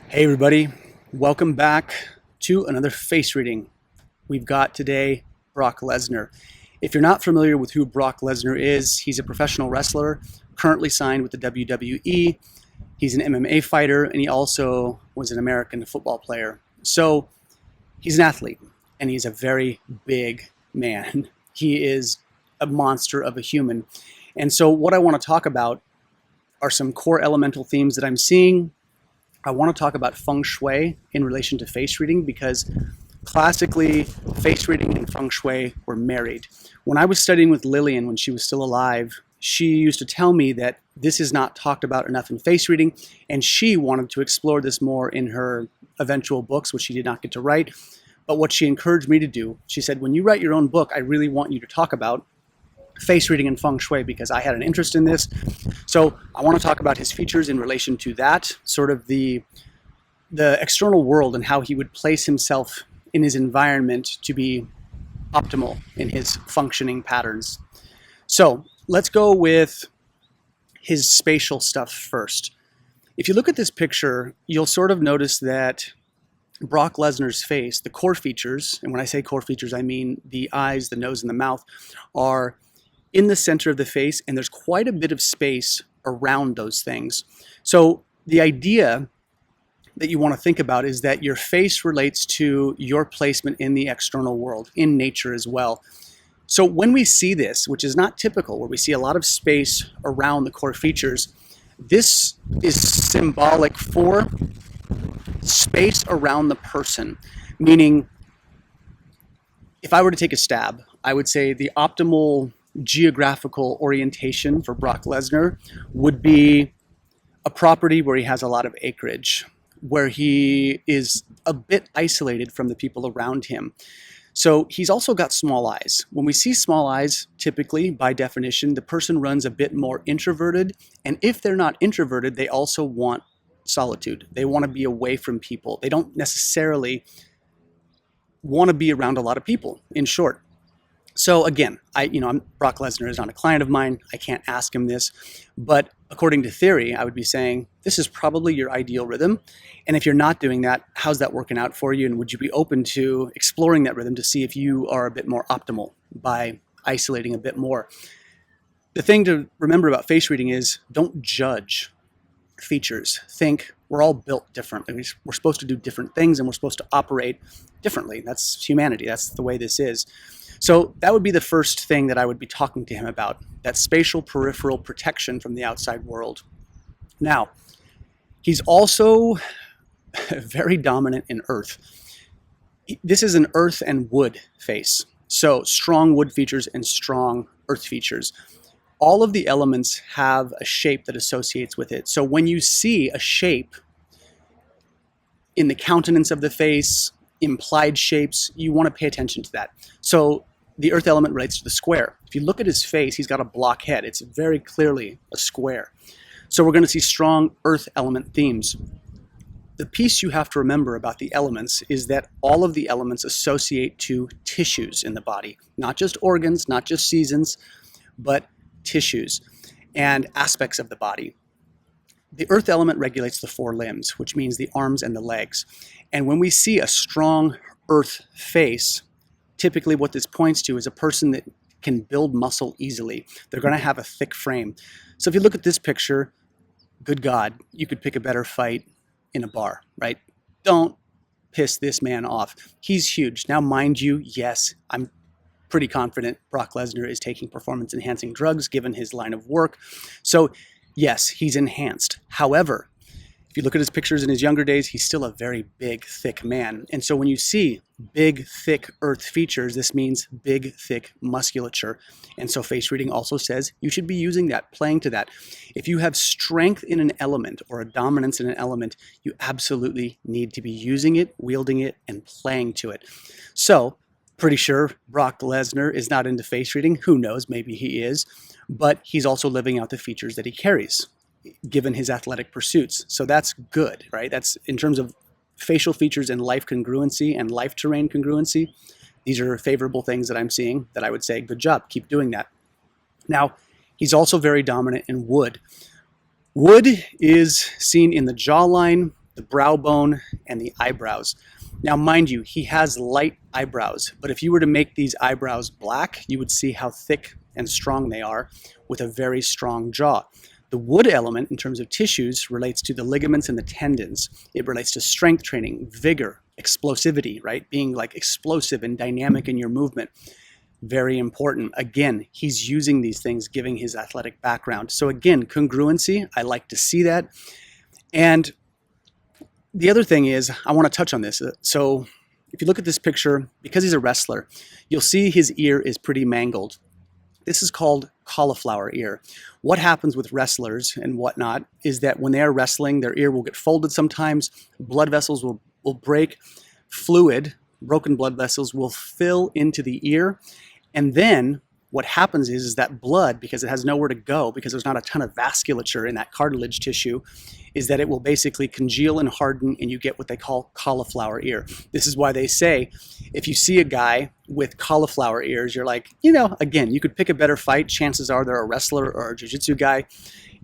Hey everybody, welcome back to another face reading. We've got today Brock Lesnar. If you're not familiar with who Brock Lesnar is, he's a professional wrestler, currently signed with the WWE. He's an MMA fighter, and he also was an American football player. So he's an athlete, and he's a very big man. He is a monster of a human. And so what I want to talk about are some core elemental themes that I'm seeing. I want to talk about feng shui in relation to face reading because classically, face reading and feng shui were married. When I was studying with Lillian when she was still alive, she used to tell me that this is not talked about enough in face reading, and she wanted to explore this more in her eventual books, which she did not get to write. But what she encouraged me to do, she said, when you write your own book, I really want you to talk about face reading and feng shui because I had an interest in this. So I want to talk about his features in relation to that, sort of the external world and how he would place himself in his environment to be optimal in his functioning patterns. So let's go with his spatial stuff first. If you look at this picture, you'll sort of notice that Brock Lesnar's face, the core features, and when I say core features, I mean the eyes, the nose, and the mouth, are in the center of the face, and there's quite a bit of space around those things. So the idea that you want to think about is that your face relates to your placement in the external world, in nature as well. So when we see this, which is not typical, where we see a lot of space around the core features, this is symbolic for space around the person, meaning if I were to take a stab, I would say the optimal geographical orientation for Brock Lesnar would be a property where he has a lot of acreage, where he is a bit isolated from the people around him. So he's also got small eyes. When we see small eyes, typically, by definition, the person runs a bit more introverted. And if they're not introverted, they also want solitude. They want to be away from people. They don't necessarily want to be around a lot of people, in short. So again, Brock Lesnar is not a client of mine. I can't ask him this, but according to theory, I would be saying this is probably your ideal rhythm. And if you're not doing that, how's that working out for you? And would you be open to exploring that rhythm to see if you are a bit more optimal by isolating a bit more? The thing to remember about face reading is don't judge features. Think we're all built differently. We're supposed to do different things and we're supposed to operate differently. That's humanity. That's the way this is. So that would be the first thing that I would be talking to him about, that spatial peripheral protection from the outside world. Now, he's also very dominant in earth. This is an earth and wood face. So strong wood features and strong earth features. All of the elements have a shape that associates with it. So when you see a shape in the countenance of the face, implied shapes, you want to pay attention to that. So the earth element relates to the square. If you look at his face, he's got a block head. It's very clearly a square. So we're going to see strong earth element themes. The piece you have to remember about the elements is that all of the elements associate to tissues in the body, not just organs, not just seasons, but tissues and aspects of the body. The earth element regulates the four limbs, which means the arms and the legs. And when we see a strong earth face, typically what this points to is a person that can build muscle easily. They're going to have a thick frame. So if you look at this picture, good God, you could pick a better fight in a bar, right? Don't piss this man off. He's huge. Now, mind you, yes, I'm pretty confident Brock Lesnar is taking performance-enhancing drugs given his line of work. So yes, he's enhanced. However, if you look at his pictures in his younger days, he's still a very big, thick man. And so when you see big, thick earth features, this means big, thick musculature. And so face reading also says you should be using that, playing to that. If you have strength in an element or a dominance in an element, you absolutely need to be using it, wielding it, and playing to it. So pretty sure Brock Lesnar is not into face reading. Who knows? Maybe he is. But he's also living out the features that he carries, given his athletic pursuits. So that's good, right? That's in terms of facial features and life congruency and life terrain congruency. These are favorable things that I'm seeing that I would say, good job, keep doing that. Now, he's also very dominant in wood. Wood is seen in the jawline, the brow bone, and the eyebrows. Now, mind you, he has light eyebrows, but if you were to make these eyebrows black, you would see how thick and strong they are with a very strong jaw. The wood element in terms of tissues relates to the ligaments and the tendons. It relates to strength training, vigor, explosivity, right? Being like explosive and dynamic in your movement. Very important. Again, he's using these things, giving his athletic background. So again, congruency, I like to see that. And the other thing is, I want to touch on this. So if you look at this picture, because he's a wrestler, you'll see his ear is pretty mangled. This is called cauliflower ear. What happens with wrestlers and whatnot is that when they are wrestling, their ear will get folded sometimes, blood vessels will break, fluid, broken blood vessels will fill into the ear, and then what happens is that blood, because it has nowhere to go, because there's not a ton of vasculature in that cartilage tissue, is that it will basically congeal and harden, and you get what they call cauliflower ear. This is why they say, if you see a guy with cauliflower ears, you're like, again, you could pick a better fight. Chances are they're a wrestler or a jiu-jitsu guy,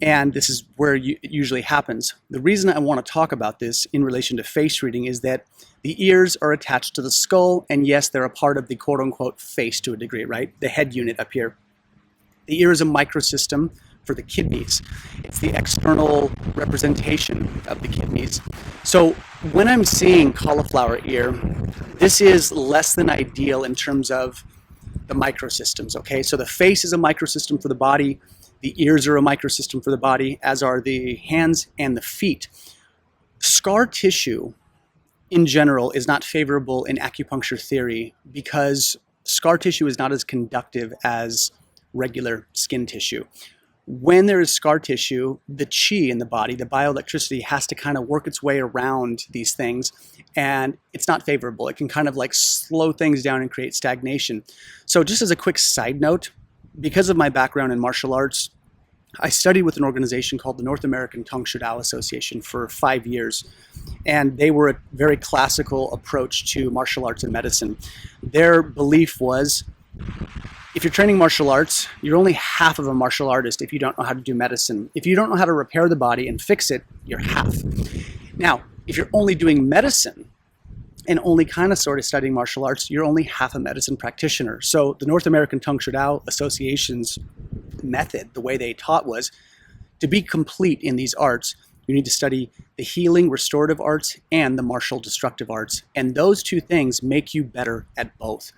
and this is where it usually happens. The reason I want to talk about this in relation to face reading is that the ears are attached to the skull, and yes, they're a part of the quote-unquote face to a degree, right? The head unit up here. The ear is a microsystem for the kidneys. It's the external representation of the kidneys. So when I'm seeing cauliflower ear, this is less than ideal in terms of the microsystems, okay? So the face is a microsystem for the body, the ears are a microsystem for the body, as are the hands and the feet. Scar tissue in general is not favorable in acupuncture theory because scar tissue is not as conductive as regular skin tissue. When there is scar tissue, the chi in the body, the bioelectricity, has to kind of work its way around these things, and it's not favorable. It can kind of like slow things down and create stagnation. So just as a quick side note, because of my background in martial arts, I studied with an organization called the North American Tang Shu Dao Association for 5 years, and they were a very classical approach to martial arts and medicine. Their belief was, if you're training martial arts, you're only half of a martial artist if you don't know how to do medicine. If you don't know how to repair the body and fix it, you're half. Now, if you're only doing medicine and only kind of sort of studying martial arts, you're only half a medicine practitioner. So the North American Tang Shu Dao Association's method, the way they taught, was to be complete in these arts, you need to study the healing restorative arts and the martial destructive arts. And those two things make you better at both.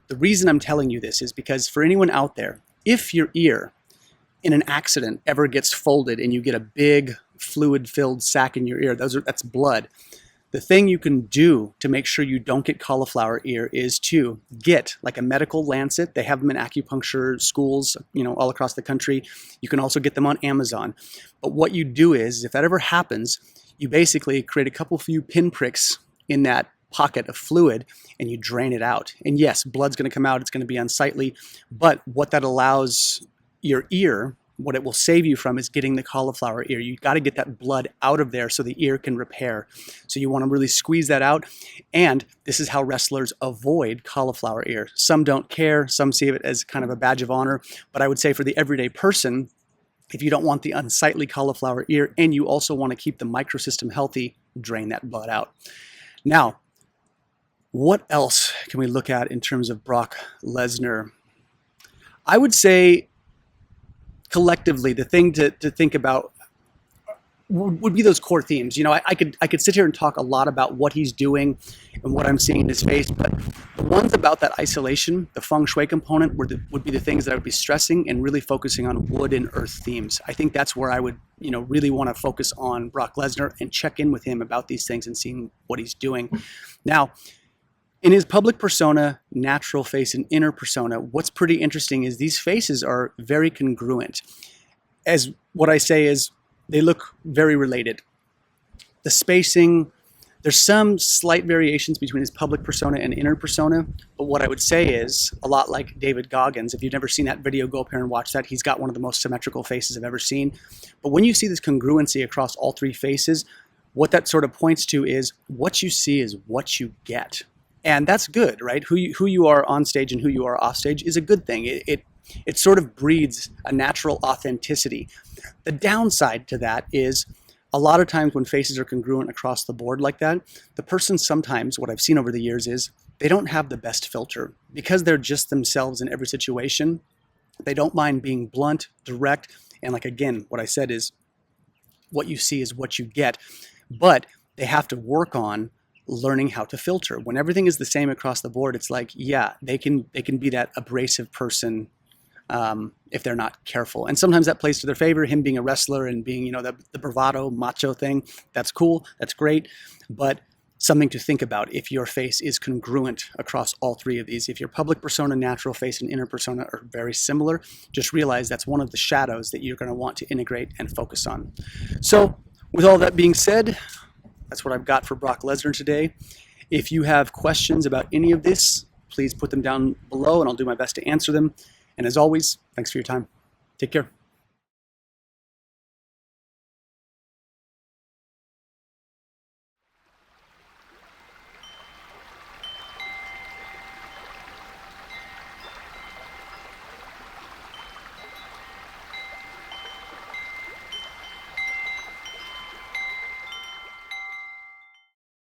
The reason I'm telling you this is because for anyone out there, if your ear in an accident ever gets folded and you get a big fluid-filled sac in your ear, that's blood. The thing you can do to make sure you don't get cauliflower ear is to get like a medical lancet. They have them in acupuncture schools, all across the country. You can also get them on Amazon. But what you do is, if that ever happens, you basically create a couple few pinpricks in that pocket of fluid and you drain it out. And yes, blood's going to come out. It's going to be unsightly. But what that allows your ear, what it will save you from, is getting the cauliflower ear. You got to get that blood out of there so the ear can repair. So you want to really squeeze that out. And this is how wrestlers avoid cauliflower ear. Some don't care. Some see it as kind of a badge of honor. But I would say for the everyday person, if you don't want the unsightly cauliflower ear and you also want to keep the microsystem healthy, drain that blood out. Now, what else can we look at in terms of Brock Lesnar? I would say collectively, the thing to think about would be those core themes. I could sit here and talk a lot about what he's doing and what I'm seeing in his face, but the ones about that isolation, the feng shui component, would be the things that I would be stressing and really focusing on wood and earth themes. I think that's where I would, really want to focus on Brock Lesnar and check in with him about these things and seeing what he's doing. Now, in his public persona, natural face, and inner persona, what's pretty interesting is these faces are very congruent. As what I say is, they look very related. The spacing, there's some slight variations between his public persona and inner persona, but what I would say is, a lot like David Goggins, if you've never seen that video, go up here and watch that. He's got one of the most symmetrical faces I've ever seen. But when you see this congruency across all three faces, what that sort of points to is what you see is what you get. And that's good, right? Who you are on stage and who you are off stage is a good thing. It sort of breeds a natural authenticity. The downside to that is a lot of times when faces are congruent across the board like that, the person sometimes, what I've seen over the years is they don't have the best filter because they're just themselves in every situation. They don't mind being blunt, direct, and like again, what I said is what you see is what you get, but they have to work on learning how to filter. When everything is the same across the board, it's like, yeah, they can be that abrasive person if they're not careful. And sometimes that plays to their favor, him being a wrestler and being, you know, the bravado, macho thing. That's cool. That's great. But something to think about if your face is congruent across all three of these. If your public persona, natural face, and inner persona are very similar, just realize that's one of the shadows that you're going to want to integrate and focus on. So with all that being said, that's what I've got for Brock Lesnar today. If you have questions about any of this, please put them down below and I'll do my best to answer them. And as always, thanks for your time. Take care.